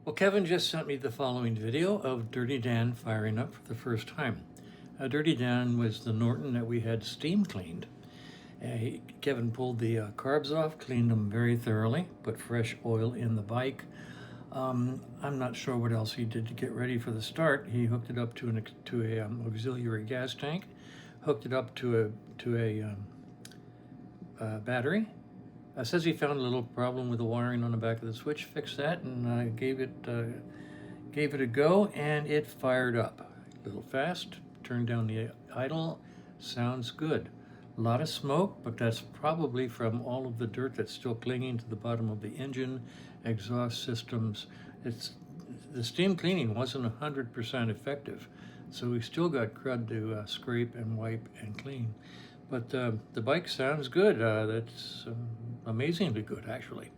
Well, Kevin just sent me the following video of Dirty Dan firing up for the first time. Dirty Dan was the Norton that we had steam cleaned. Kevin pulled the carbs off, cleaned them very thoroughly, put fresh oil in the bike. I'm not sure what else he did to get ready for the start. He hooked it up to an auxiliary gas tank, hooked it up to a battery. Says he found a little problem with the wiring on the back of the switch, fixed that, and gave it a go, and it fired up. A little fast, turned down the idle, sounds good. A lot of smoke, but that's probably from all of the dirt that's still clinging to the bottom of the engine, exhaust systems. The steam cleaning wasn't 100% effective, so we still got crud to scrape and wipe and clean. But the bike sounds good. That's amazingly good, actually.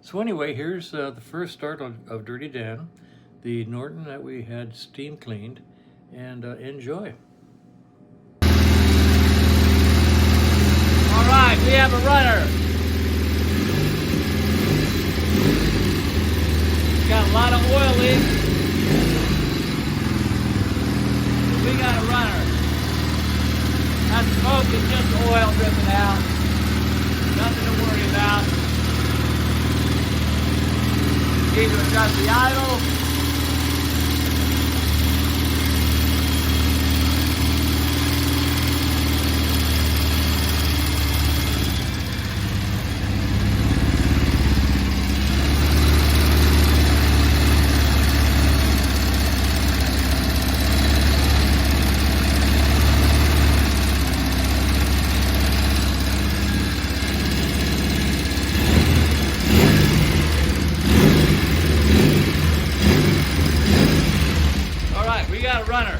So anyway, here's the first start of Dirty Dan, the Norton that we had steam cleaned, and enjoy. All right, we have a runner. Got a lot of oil leaks. We got a runner. That smoke is just oil dripping out. Nothing to worry about. Need to adjust the idle. We got a runner.